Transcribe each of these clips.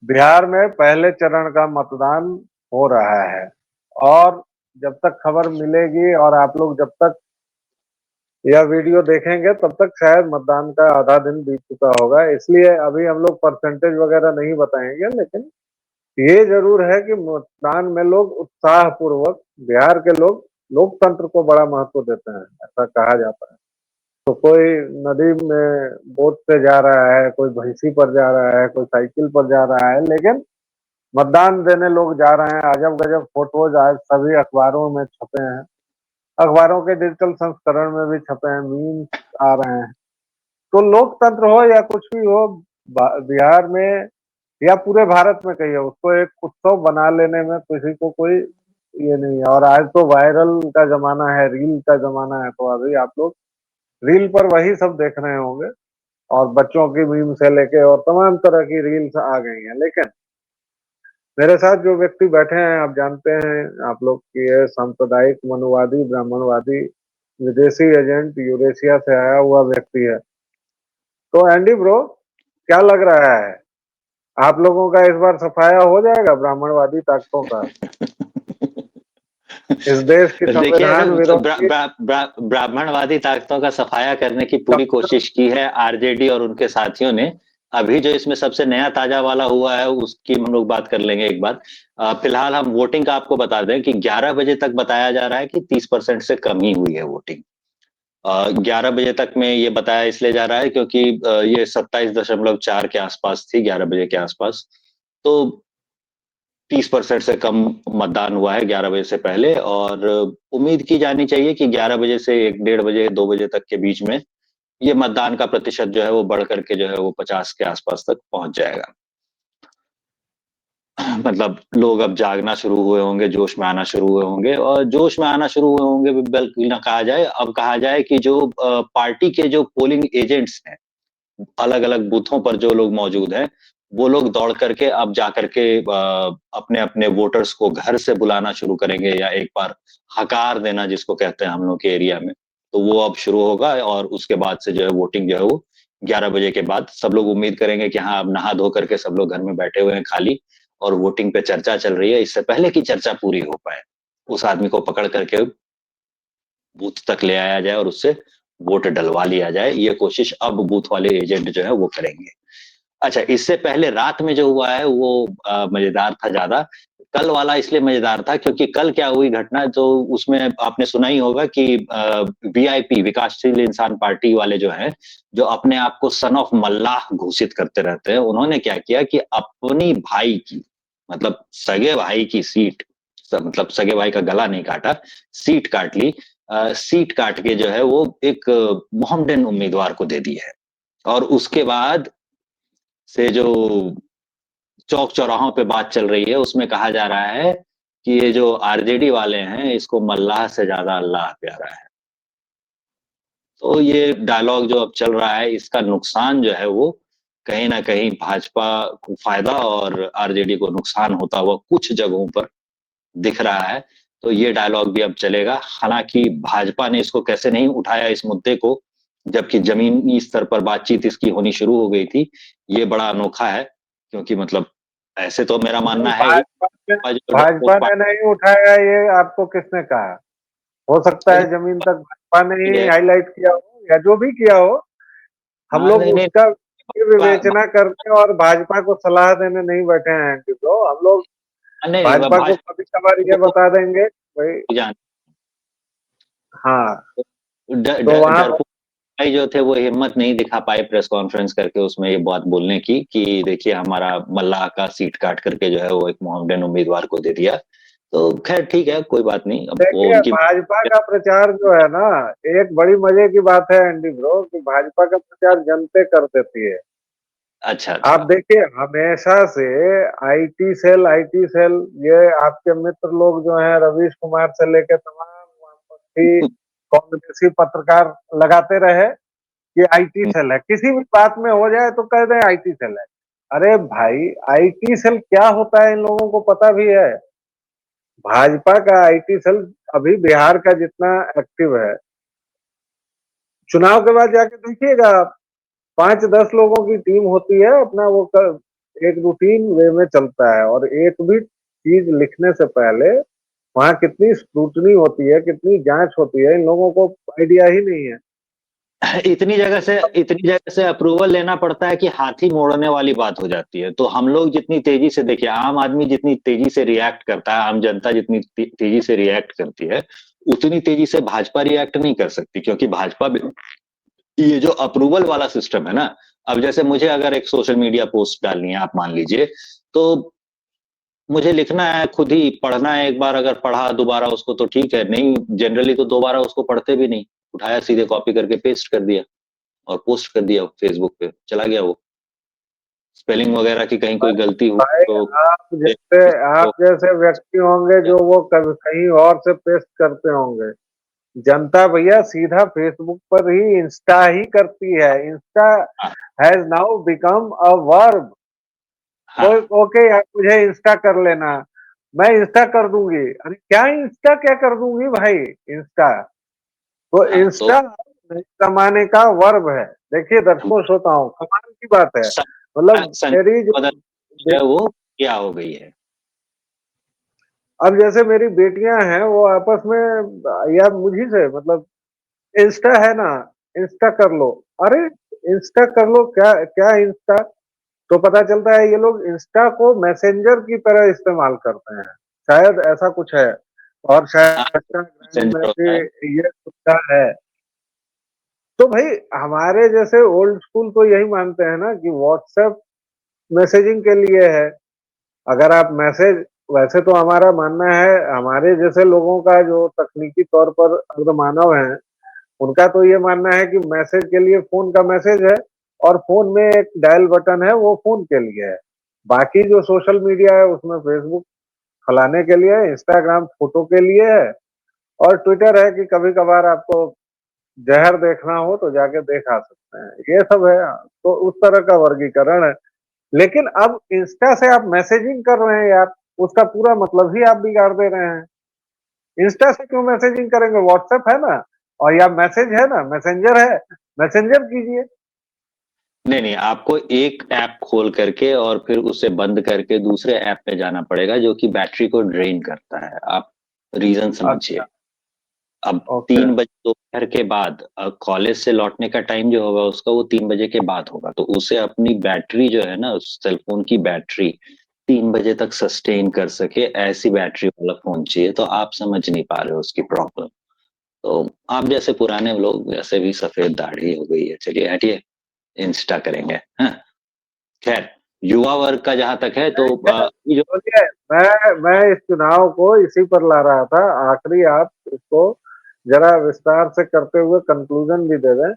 बिहार में पहले चरण का मतदान हो रहा है और जब तक खबर मिलेगी और आप लोग जब तक यह वीडियो देखेंगे तब तक शायद मतदान का आधा दिन बीत चुका होगा, इसलिए अभी हम लोग परसेंटेज वगैरह नहीं बताएंगे। लेकिन ये जरूर है कि मतदान में लोग उत्साह पूर्वक, बिहार के लोग लोकतंत्र को बड़ा महत्व देते हैं, ऐसा कहा जाता है। तो कोई नदी में बोट से जा रहा है, कोई भैंसी पर जा रहा है, कोई साइकिल पर जा रहा है, लेकिन मतदान देने लोग जा रहे हैं। अजब गजब फोटोज आज सभी अखबारों में छपे हैं, अखबारों के डिजिटल संस्करण में भी छपे हैं, मीम्स आ रहे हैं। तो लोकतंत्र हो या कुछ भी हो, बिहार में या पूरे भारत में कहिए, उसको एक उत्सव बना लेने में किसी को कोई ये नहीं है। और आज तो वायरल का जमाना है, रील का जमाना है, तो अभी आप लोग रील पर वही सब देख रहे होंगे और बच्चों की मीम से लेके और तमाम तरह की रील्स आ गई हैं। लेकिन मेरे साथ जो व्यक्ति बैठे हैं, आप जानते हैं आप लोग कि ये सांप्रदायिक मनुवादी ब्राह्मणवादी विदेशी एजेंट यूरेशिया से आया हुआ व्यक्ति है। तो एंडी ब्रो, क्या लग रहा है, आप लोगों का इस बार सफाया हो जाएगा ब्राह्मणवादी ताकतों का? इस देश की देखिए, संविधान विरोधी ब्राह्मणवादी ताकतों का सफाया करने की पूरी कोशिश की है आरजेडी और उनके साथियों ने। अभी जो इसमें सबसे नया ताजा वाला हुआ है उसकी हम लोग बात कर लेंगे एक बार। फिलहाल हम वोटिंग का आपको बता दें कि 11 बजे तक बताया जा रहा है कि 30% से कम ही हुई है वोटिंग। 11 बजे तक में ये बताया इसलिए जा रहा है क्योंकि ये 27.4 के आसपास थी 11 बजे के आसपास। तो 30% से कम मतदान हुआ है 11 बजे से पहले, और उम्मीद की जानी चाहिए कि 11 बजे से 1 डेढ़ बजे 2 बजे तक के बीच में ये मतदान का प्रतिशत जो है वो बढ़ करके जो है वो 50 के आसपास तक पहुंच जाएगा। मतलब लोग अब जागना शुरू हुए होंगे, जोश में आना शुरू हुए होंगे, और जोश में आना शुरू हुए होंगे बल्कि ना कहा जाए, अब कहा जाए कि जो पार्टी के जो पोलिंग एजेंट्स हैं अलग अलग बूथों पर जो लोग मौजूद हैं, वो लोग दौड़ करके अब जा करके अपने अपने वोटर्स को घर से बुलाना शुरू करेंगे, या एक बार हकार देना जिसको कहते हैं हम लोग के एरिया में, तो वो अब शुरू होगा। और उसके बाद से जो है वोटिंग जो है वो 11 बजे के बाद सब लोग उम्मीद करेंगे कि हाँ अब नहा धो करके सब लोग घर में बैठे हुए हैं खाली, और वोटिंग पे चर्चा चल रही है, इससे पहले की चर्चा पूरी हो पाए उस आदमी को पकड़ करके बूथ तक ले आया जाए और उससे वोट डलवा लिया जाए। ये कोशिश अब बूथ वाले एजेंट जो है वो करेंगे। अच्छा, इससे पहले रात में जो हुआ है वो मजेदार था ज्यादा। कल वाला इसलिए मजेदार था क्योंकि कल क्या हुई घटना, तो उसमें आपने सुना ही होगा कि वीआईपी विकासशील इंसान पार्टी वाले जो हैं, जो अपने आप को सन ऑफ मल्लाह घोषित करते रहते हैं, उन्होंने क्या किया कि अपनी भाई की, मतलब सगे भाई की सीट, मतलब सगे भाई का गला नहीं काटा, सीट काट ली। सीट काट के जो है वो एक मोहम्मडन उम्मीदवार को दे दी है। और उसके बाद से जो चौक चौराहों पे बात चल रही है उसमें कहा जा रहा है कि ये जो आरजेडी वाले हैं इसको मल्लाह से ज्यादा अल्लाह प्यारा है। तो ये डायलॉग जो अब चल रहा है इसका नुकसान जो है वो कहीं ना कहीं भाजपा को फायदा और आरजेडी को नुकसान होता हुआ कुछ जगहों पर दिख रहा है। तो ये डायलॉग भी अब चलेगा। हालांकि भाजपा ने इसको कैसे नहीं उठाया इस मुद्दे को, जबकि जमीनी स्तर पर बातचीत इसकी होनी शुरू हो गई थी, ये बड़ा अनोखा है। क्योंकि मतलब ऐसे तो मेरा नहीं, मानना है कि भाजपा ने नहीं उठाया, ये आपको किसने कहा? हो सकता है जमीन तक भाजपा ने ही हाईलाइट किया हो या जो भी किया हो, हम हाँ, लोग नहीं नहीं, उसका विवेचना करने और भाजपा को सलाह देने नहीं बैठे हैं। तो हम लोग नहीं भाजपा को भाजपा कभी कभार ये बता देंगे भाई। जान हाँ, तो वहां पर डरपोक भाई जो थे वो हिम्मत नहीं दिखा पाए प्रेस कॉन्फ्रेंस करके उसमें ये बात बोलने की कि देखिए हमारा मल्लाह का सीट काट करके जो है वो एक मोहम्मडन उम्मीदवार को दे दिया। तो खैर ठीक है, कोई बात नहीं, अब वो देखिए, उनकी। भाजपा का प्रचार जो है ना, एक बड़ी मजे की बात है एंडी ब्रो कि भाजपा का प्रचार जनते कर देती है। अच्छा आप अच्छा। देखिए, हमेशा से आईटी सेल, ये आपके मित्र लोग जो हैं, रवीश कुमार से लेकर तमाम वामपंथी कांग्रेसी पत्रकार लगाते रहे कि आईटी सेल है, किसी भी बात में हो जाए तो कह दें आईटी सेल है। अरे भाई, आईटी सेल क्या होता है इन लोगों को पता भी है? भाजपा का आईटी सेल अभी बिहार का जितना एक्टिव है, चुनाव के बाद जाके देखिएगा आप, 5-10 लोगों की टीम होती है, अपना वो एक रूटीन वे में चलता है, और एक भी चीज लिखने से पहले वहां कितनी स्क्रूटनी होती है, कितनी जांच होती है, इन लोगों को आइडिया ही नहीं है। इतनी जगह से अप्रूवल लेना पड़ता है कि हाथी मोड़ने वाली बात हो जाती है। तो हम लोग जितनी तेजी से, देखिए आम आदमी जितनी तेजी से रिएक्ट करता है, आम जनता जितनी तेजी से रिएक्ट करती है, उतनी तेजी से भाजपा रिएक्ट नहीं कर सकती, क्योंकि भाजपा भी ये जो अप्रूवल वाला सिस्टम है ना, अब जैसे मुझे अगर एक सोशल मीडिया पोस्ट डालनी है, आप मान लीजिए, तो मुझे लिखना है, खुद ही पढ़ना है, एक बार अगर पढ़ा दोबारा उसको तो ठीक है, नहीं जनरली तो दोबारा उसको पढ़ते भी नहीं, उठाया सीधे कॉपी करके पेस्ट कर दिया और पोस्ट कर दिया फेसबुक पे, चला गया वो। स्पेलिंग वगैरह की कहीं कोई गलती हुई भाई, तो आप जैसे व्यक्ति होंगे जो वो कभी कहीं और से पेस्ट करते होंगे। जनता भैया सीधा फेसबुक पर ही इंस्टा ही करती है। इंस्टा हाँ, has now become a verb. हाँ, ओके यार, मुझे इंस्टा कर लेना, मैं इंस्टा कर दूंगी। अरे क्या इंस्टा क्या कर दूंगी भाई? इंस्टा तो हाँ, तो इंस्टा कमाने का वर्ब है। देखिए दर्शकों श्रोताओं, कमाल की बात है। मतलब मेरी जो बदल है वो क्या हो गई है। अब जैसे मेरी बेटियां हैं, वो आपस में या मुझी से मतलब, इंस्टा है ना, इंस्टा कर लो। अरे इंस्टा कर लो, क्या क्या इंस्टा? तो पता चलता है ये लोग इंस्टा को मैसेंजर की तरह इस्तेमाल करते हैं, शायद ऐसा कुछ है। और हाँ, शायद इंस्टाग्राम में मैसेंजर भी होता है। ये सुविधा है। तो भाई हमारे जैसे ओल्ड स्कूल तो यही मानते हैं ना कि व्हाट्सएप मैसेजिंग के लिए है। अगर आप मैसेज, वैसे तो हमारा मानना है, हमारे जैसे लोगों का जो तकनीकी तौर पर अग्रमानव है, उनका तो ये मानना है कि मैसेज के लिए फोन का मैसेज है, और फोन में एक डायल बटन है, वो फोन के लिए है। बाकी जो सोशल मीडिया है उसमें फेसबुक फैलाने के लिए है, इंस्टाग्राम फोटो के लिए है, और ट्विटर है कि कभी कभार आपको जहर देखना हो तो जाके देख आ सकते हैं। ये सब है, तो उस तरह का वर्गीकरण है। लेकिन अब इंस्टा से आप मैसेजिंग कर रहे हैं यार, उसका पूरा मतलब ही आप बिगाड़ दे रहे हैं। इंस्टा से क्यों मैसेजिंग करेंगे? व्हाट्सएप है ना, और या मैसेज है ना, मैसेंजर है, मैसेंजर कीजिए। नहीं नहीं, आपको एक ऐप खोल करके और फिर उसे बंद करके दूसरे ऐप पे जाना पड़ेगा, जो कि बैटरी को ड्रेन करता है। आप रीजन समझिए। अच्छा। अब ओके। 3 बजे दोपहर के बाद कॉलेज से लौटने का टाइम जो होगा उसका, वो 3 बजे के बाद होगा, तो उसे अपनी बैटरी जो है ना, उस सेलफोन की बैटरी 3 बजे तक सस्टेन कर सके, ऐसी बैटरी वाला फोन चाहिए। तो आप समझ नहीं पा रहे हो उसकी प्रॉब्लम। तो आप जैसे पुराने लोग, जैसे भी सफेद दाढ़ी हो गई है, चलिए हटिए, इंस्टा करेंगे। हाँ, खैर, युवा वर्ग का जहां तक है तो ये जो बोलिए। मैं इस चुनाव को इसी पर ला रहा था। आखिरी आप इसको जरा विस्तार से करते हुए कंक्लूजन भी दे दें।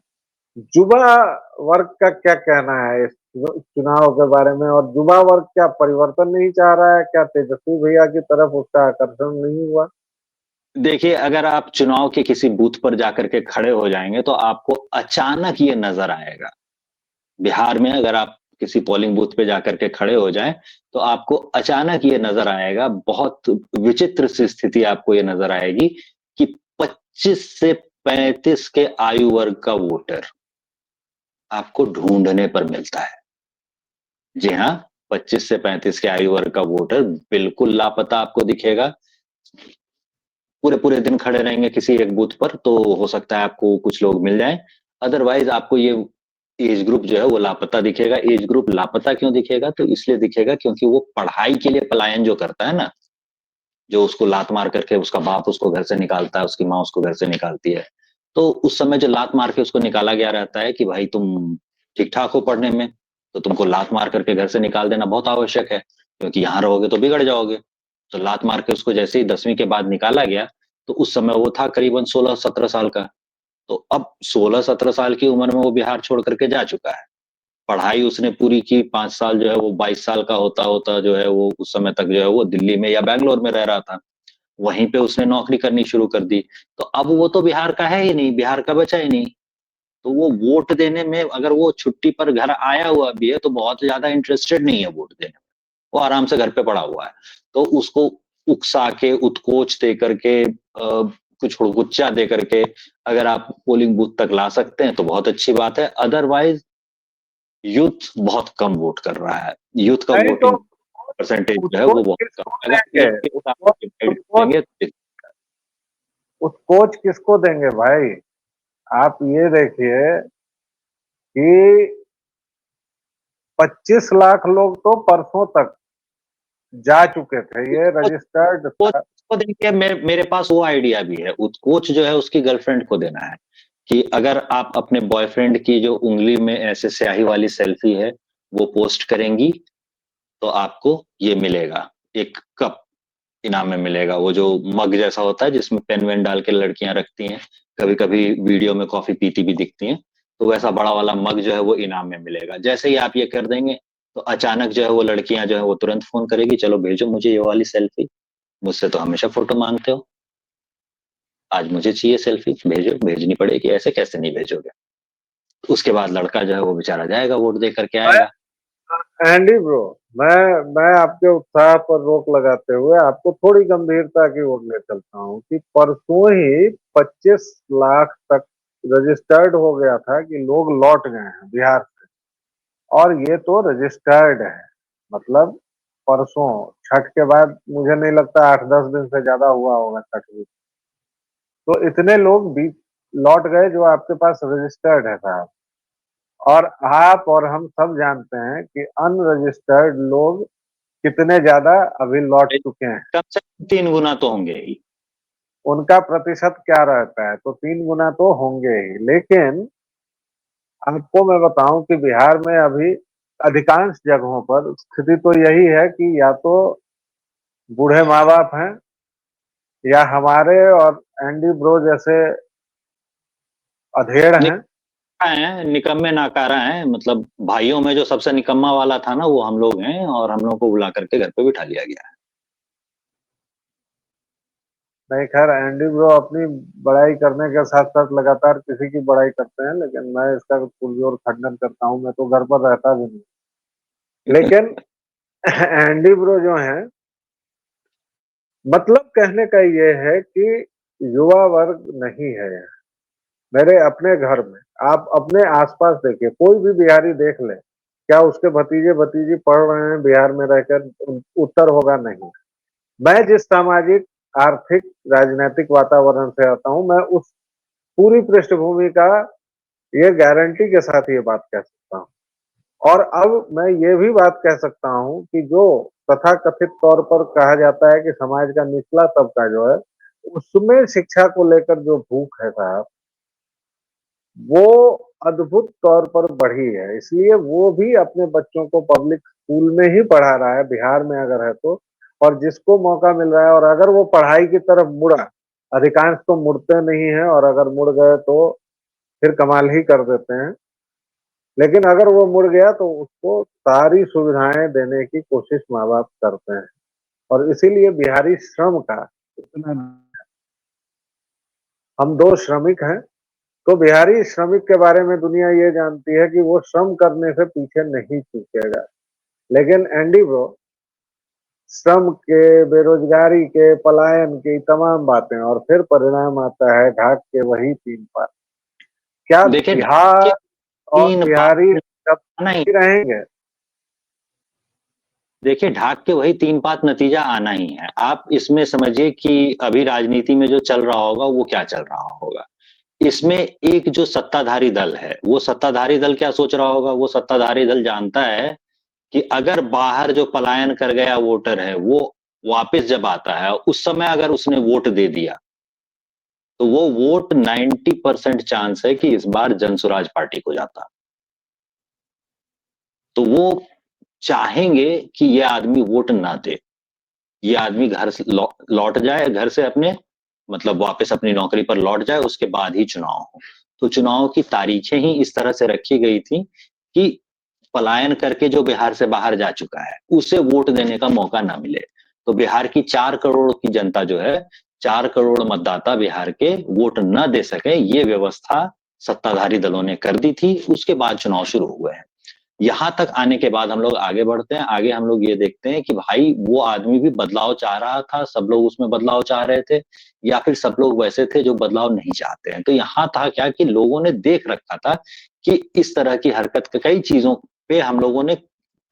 युवा वर्ग का क्या कहना है इस चुनाव के बारे में? और युवा वर्ग क्या परिवर्तन नहीं चाह रहा है? क्या तेजस्वी भैया की तरफ उसका आकर्षण नहीं हुआ? देखिए, अगर आप चुनाव के किसी बूथ पर जाकर के खड़े हो जाएंगे तो आपको अचानक ये नजर आएगा। बिहार में अगर आप किसी पोलिंग बूथ पे जाकर के खड़े हो जाएं तो आपको अचानक ये नजर आएगा, बहुत विचित्र सी स्थिति आपको ये नजर आएगी कि 25 से 35 के आयु वर्ग का वोटर आपको ढूंढने पर मिलता है। जी हाँ, 25 से 35 के आयु वर्ग का वोटर बिल्कुल लापता आपको दिखेगा। पूरे पूरे दिन खड़े रहेंगे किसी एक बूथ पर तो हो सकता है आपको कुछ लोग मिल जाएं, अदरवाइज आपको ये एज ग्रुप जो है वो लापता दिखेगा। एज ग्रुप लापता क्यों दिखेगा? तो इसलिए दिखेगा क्योंकि वो पढ़ाई के लिए पलायन जो करता है ना, जो उसको लात मार करके उसका बाप उसको घर से निकालता है, उसकी माँ उसको घर से निकालती है, तो उस समय जो लात मार के उसको निकाला गया रहता है कि भाई तुम ठीक ठाक हो पढ़ने में, तो तुमको लात मार करके घर से निकाल देना बहुत आवश्यक है, क्योंकि यहाँ रहोगे तो बिगड़ जाओगे। तो लात मार के उसको जैसे ही 10वीं के बाद निकाला गया, तो उस समय वो था करीबन 16-17 साल का। तो अब 16-17 साल की उम्र में वो बिहार छोड़ करके जा चुका है। पढ़ाई उसने पूरी की, 5 साल जो है वो 22 साल का होता होता जो है वो उस समय तक जो है वो दिल्ली में या बैंगलोर में रह रहा था। वहीं पे उसने नौकरी करनी शुरू कर दी। तो अब वो तो बिहार का है ही नहीं, बिहार का बचा ही नहीं। तो वो वोट देने में, अगर वो छुट्टी पर घर आया हुआ भी है तो बहुत ज्यादा इंटरेस्टेड नहीं है वोट देने में। वो आराम से घर पे पड़ा हुआ है। तो उसको उकसा के, उत्कोच दे करके, कुछ हुड़गुच्चा दे करके अगर आप पोलिंग बूथ तक ला सकते हैं तो बहुत अच्छी बात है। अदरवाइज यूथ बहुत कम वोट कर रहा है, यूथ का नहीं तो वोटिंग परसेंटेज जो है उसको वो बहुत कम किसको है। अगर देंगे, एज के हिसाब उसको से डिवाइड उसको करेंगे तो उस कोच किसको देंगे भाई? आप ये देखिए कि 25 लाख लोग तो परसों तक जा चुके थे, ये कोच रजिस्टर्ड कोच था। को देंगे। मेरे पास वो आइडिया भी है, कोच जो है उसकी गर्लफ्रेंड को देना है कि अगर आप अपने बॉयफ्रेंड की जो उंगली में ऐसे स्याही वाली सेल्फी है वो पोस्ट करेंगी तो आपको ये मिलेगा, एक कप इनाम में मिलेगा। वो जो मग जैसा होता है जिसमें पेन वेन डाल के लड़कियां रखती हैं, कभी कभी वीडियो में कॉफी पीती भी दिखती हैं, तो वैसा बड़ा वाला मग जो है वो इनाम में मिलेगा। जैसे ही आप ये कर देंगे तो अचानक जो है वो लड़कियां जो है वो तुरंत फोन करेगी, चलो भेजो मुझे ये वाली सेल्फी, मुझसे तो हमेशा फोटो मांगते हो, आज मुझे चाहिए सेल्फी, भेजो। भेजनी पड़ेगी, ऐसे कैसे नहीं भेजोगे? उसके बाद लड़का जो है वो बेचारा जाएगा, वोट दे करके आएगा। एंडी ब्रो, मैं आपके उत्साह पर रोक लगाते हुए आपको थोड़ी गंभीरता की ओर ले चलता हूँ कि परसों ही 25 लाख तक रजिस्टर्ड हो गया था कि लोग लौट गए हैं बिहार से, और ये तो रजिस्टर्ड है। मतलब परसों छठ के बाद मुझे नहीं लगता 8-10 दिन से ज्यादा हुआ होगा छठ भी, तो इतने लोग भी लौट गए जो आपके पास रजिस्टर्ड है साहब। और आप और हम सब जानते हैं कि अनरजिस्टर्ड लोग कितने ज्यादा अभी लौट चुके हैं। कम से कम 3 गुना तो होंगे ही। उनका प्रतिशत क्या रहता है, तो 3 गुना तो होंगे ही। लेकिन आपको मैं बताऊं कि बिहार में अभी अधिकांश जगहों पर स्थिति तो यही है कि या तो बूढ़े माँ बाप हैं, या हमारे और एंडी ब्रो जैसे अधेड़ हैं। हैं निकम्मे नाकारा हैं, मतलब भाइयों में जो सबसे निकम्मा वाला था ना वो हम लोग हैं, और हम लोग को बुला करके घर पे बिठा लिया गया है। नहीं खैर, एंडी ब्रो अपनी बड़ाई करने के साथ साथ लगातार किसी की बड़ाई करते हैं, लेकिन मैं इसका पुरजोर खंडन करता हूँ। मैं तो घर पर रहता भी नहीं। लेकिन एंडी ब्रो जो है, मतलब कहने का ये है कि युवा वर्ग नहीं है। मेरे अपने घर में, आप अपने आसपास देखिए, कोई भी बिहारी देख ले, क्या उसके भतीजे भतीजी पढ़ रहे हैं बिहार में रहकर? उत्तर होगा नहीं। मैं जिस सामाजिक, आर्थिक, राजनीतिक वातावरण से आता हूं, मैं उस पूरी पृष्ठभूमि का ये गारंटी के साथ ये बात कह सकता हूँ। और अब मैं ये भी बात कह सकता हूँ कि जो तथाकथित तौर पर कहा जाता है कि समाज का निचला तबका जो है, उसमें शिक्षा को लेकर जो भूख है साहब, वो अद्भुत तौर पर बढ़ी है। इसलिए वो भी अपने बच्चों को पब्लिक स्कूल में ही पढ़ा रहा है बिहार में अगर है तो। और जिसको मौका मिल रहा है, और अगर वो पढ़ाई की तरफ मुड़ा, अधिकांश तो मुड़ते नहीं है, और अगर मुड़ गए तो फिर कमाल ही कर देते हैं। लेकिन अगर वो मुड़ गया तो उसको सारी सुविधाएं देने की कोशिश माँ बाप करते हैं। और इसीलिए बिहारी श्रम का इतना, हम दो श्रमिक हैं, तो बिहारी श्रमिक के बारे में दुनिया ये जानती है कि वो श्रम करने से पीछे नहीं चूकेगा। लेकिन एंडी ब्रो, श्रम के, बेरोजगारी के, पलायन की तमाम बातें, और फिर परिणाम आता है ढाक के वही 3 पात। क्या देखिए बिहार और 3 बात बिहारी कब नहीं, रहेंगे? देखिए ढाक के वही 3 बात नतीजा आना ही है। आप इसमें समझिए कि अभी राजनीति में जो चल रहा होगा वो क्या चल रहा होगा। इसमें एक जो सत्ताधारी दल है, वो सत्ताधारी दल क्या सोच रहा होगा? वो सत्ताधारी दल जानता है कि अगर बाहर जो पलायन कर गया वोटर है वो वापस जब आता है, उस समय अगर उसने वोट दे दिया तो वो वोट 90% चांस है कि इस बार जनसुराज पार्टी को जाता। तो वो चाहेंगे कि ये आदमी वोट ना दे, ये आदमी घर से लौट जाए, घर से अपने मतलब वापस अपनी नौकरी पर लौट जाए, उसके बाद ही चुनाव हो। तो चुनाव की तारीखें ही इस तरह से रखी गई थी कि पलायन करके जो बिहार से बाहर जा चुका है उसे वोट देने का मौका ना मिले। तो बिहार की 4 करोड़ की जनता जो है, 4 करोड़ मतदाता बिहार के वोट न दे सके, ये व्यवस्था सत्ताधारी दलों ने कर दी थी। उसके बाद चुनाव शुरू हुए हैं। यहाँ तक आने के बाद हम लोग आगे बढ़ते हैं। आगे हम लोग ये देखते हैं कि भाई वो आदमी भी बदलाव चाह रहा था, सब लोग उसमें बदलाव चाह रहे थे, या फिर सब लोग वैसे थे जो बदलाव नहीं चाहते हैं। तो यहाँ था क्या कि लोगों ने देख रखा था कि इस तरह की हरकत कई चीजों पे हम लोगों ने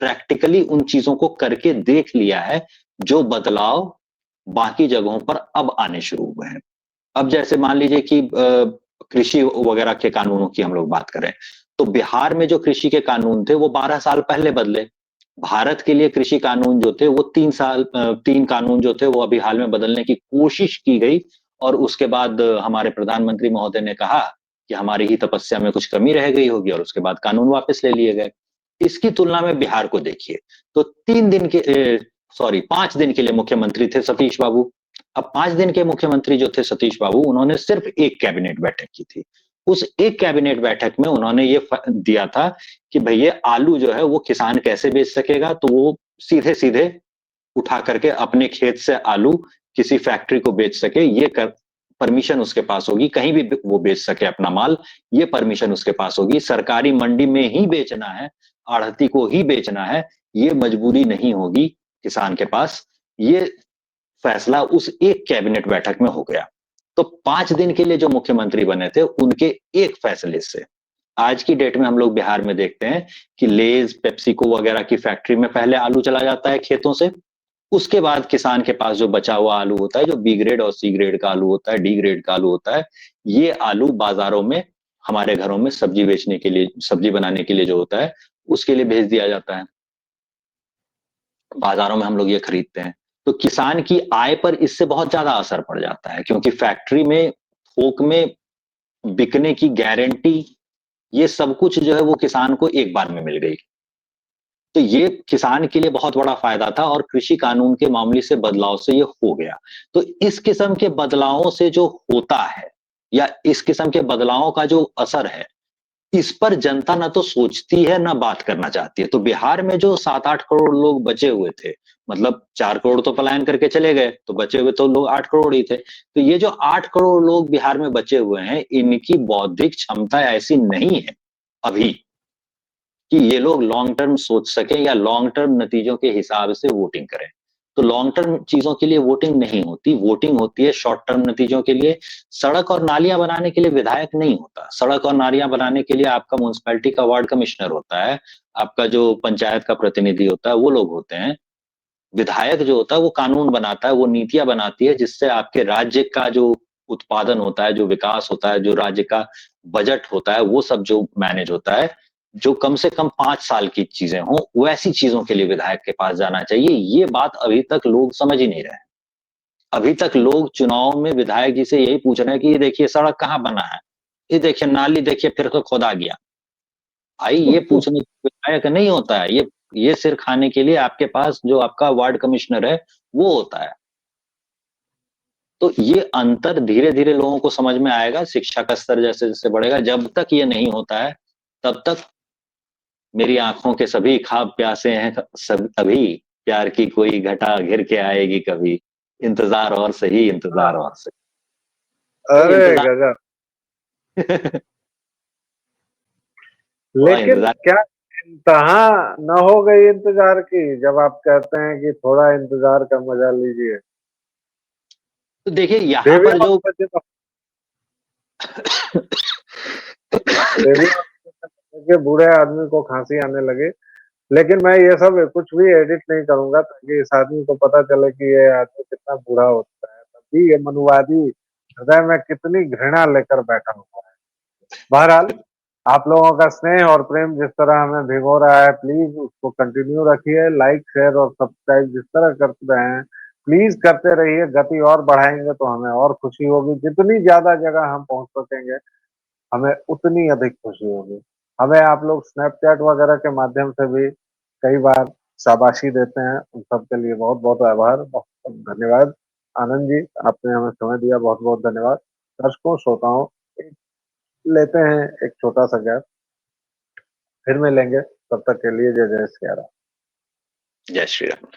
प्रैक्टिकली उन चीजों को करके देख लिया है, जो बदलाव बाकी जगहों पर अब आने शुरू हुए हैं। अब जैसे मान लीजिए कि कृषि वगैरह के कानूनों की हम लोग बात करें, तो बिहार में जो कृषि के कानून थे वो 12 साल पहले बदले। भारत के लिए कृषि कानून जो थे वो 3 कानून जो थे वो अभी हाल में बदलने की कोशिश की गई, और उसके बाद हमारे प्रधानमंत्री महोदय ने कहा कि हमारी ही तपस्या में कुछ कमी रह गई होगी, और उसके बाद कानून वापस ले लिए गए। इसकी तुलना में बिहार को देखिए, तो 5 दिन के लिए मुख्यमंत्री थे सतीश बाबू। अब 5 दिन के मुख्यमंत्री जो थे सतीश बाबू, उन्होंने सिर्फ एक कैबिनेट बैठक की थी। उस एक कैबिनेट बैठक में उन्होंने ये दिया था कि भैया आलू जो है वो किसान कैसे बेच सकेगा, तो वो सीधे सीधे उठा करके अपने खेत से आलू किसी फैक्ट्री को बेच सके, ये कर परमिशन उसके पास होगी, कहीं भी वो बेच सके अपना माल, ये परमिशन उसके पास होगी। सरकारी मंडी में ही बेचना है, आढ़ती को ही बेचना है, ये मजबूरी नहीं होगी किसान के पास। ये फैसला उस एक कैबिनेट बैठक में हो गया। तो 5 दिन के लिए जो मुख्यमंत्री बने थे, उनके एक फैसले से आज की डेट में हम लोग बिहार में देखते हैं कि लेज, पेप्सिको वगैरह की फैक्ट्री में पहले आलू चला जाता है खेतों से, उसके बाद किसान के पास जो बचा हुआ आलू होता है, जो बी ग्रेड और सी ग्रेड का आलू होता है, डी ग्रेड का आलू होता है, ये आलू बाजारों में हमारे घरों में सब्जी बेचने के लिए, सब्जी बनाने के लिए जो होता है, उसके लिए भेज दिया जाता है। बाजारों में हम लोग ये खरीदते हैं। तो किसान की आय पर इससे बहुत ज्यादा असर पड़ जाता है, क्योंकि फैक्ट्री में थोक में बिकने की गारंटी, ये सब कुछ जो है वो किसान को एक बार में मिल गई। तो ये किसान के लिए बहुत बड़ा फायदा था, और कृषि कानून के मामले से बदलाव से ये हो गया। तो इस किस्म के बदलावों से जो होता है, या इस किस्म के बदलावों का जो असर है, इस पर जनता ना तो सोचती है ना बात करना चाहती है। तो बिहार में जो 7-8 करोड़ लोग बचे हुए थे, मतलब 4 करोड़ तो पलायन करके चले गए, तो बचे हुए तो लोग 8 करोड़ ही थे। तो ये जो 8 करोड़ लोग बिहार में बचे हुए हैं, इनकी बौद्धिक क्षमता ऐसी नहीं है अभी कि ये लोग लॉन्ग टर्म सोच सकें या लॉन्ग टर्म नतीजों के हिसाब से वोटिंग करें। तो लॉन्ग टर्म चीजों के लिए वोटिंग नहीं होती, वोटिंग होती है शॉर्ट टर्म नतीजों के लिए। सड़क और नालियां बनाने के लिए विधायक नहीं होता, सड़क और नालियां बनाने के लिए आपका म्युनिसिपैलिटी का वार्ड कमिश्नर होता है, आपका जो पंचायत का प्रतिनिधि होता है वो लोग होते हैं। विधायक जो होता है वो कानून बनाता है, वो नीतियां बनाती है, जिससे आपके राज्य का जो उत्पादन होता है, जो विकास होता है, जो राज्य का बजट होता है, वो सब जो मैनेज होता है, जो कम से कम 5 साल की चीजें हों, वैसी चीजों के लिए विधायक के पास जाना चाहिए। ये बात अभी तक लोग समझ ही नहीं रहे हैं। अभी तक लोग चुनाव में विधायक जी से यही पूछ रहे हैं कि ये देखिए सड़क कहाँ बना है, ये देखिए नाली देखिए फिर तो खोदा गया। भाई ये पूछने विधायक नहीं होता है, ये सिर खाने के लिए आपके पास जो आपका वार्ड कमिश्नर है वो होता है। तो ये अंतर धीरे धीरे लोगों को समझ में आएगा, शिक्षा का स्तर जैसे जैसे बढ़ेगा। जब तक ये नहीं होता है तब तक मेरी आंखों के सभी ख्वाब प्यासे हैं, सब अभी प्यार की कोई घटा घिर के आएगी कभी, इंतजार और सही, इंतजार हाँ, और सही। भाई अरे इंतजार गजब। थोड़ा लेकिन इंतजार। क्या इंतहा न हो गई इंतजार की, जब आप कहते हैं कि थोड़ा इंतजार का मजा लीजिए। तो देखिए यहाँ देवी पर और जो सच्चे देवी और के बूढ़े आदमी को खांसी आने लगे। लेकिन मैं ये सब कुछ भी एडिट नहीं करूंगा, ताकि इस आदमी को पता चले कि ये आदमी कितना बूढ़ा होता है, तभी ये मनुवादी हृदय में कितनी घृणा लेकर बैठा हुआ है। बहरहाल, आप लोगों का स्नेह और प्रेम जिस तरह हमें भिगो रहा है, प्लीज उसको कंटिन्यू रखिए। लाइक, शेयर और सब्सक्राइब जिस तरह करते रहे हैं, प्लीज करते रहिए। गति और बढ़ाएंगे तो हमें और खुशी होगी। जितनी ज्यादा जगह हम पहुंच सकेंगे, हमें उतनी अधिक खुशी होगी। हमें आप लोग स्नैपचैट वगैरह के माध्यम से भी कई बार शाबाशी देते हैं, उन सब के लिए बहुत बहुत आभार, बहुत बहुत धन्यवाद। आनंद जी, आपने हमें समय दिया, बहुत बहुत धन्यवाद। दर्शकों, श्रोताओं, लेते हैं एक छोटा सा गैप, फिर मिलेंगे। तब तक के लिए जय जय सिया राम। जय श्री राम।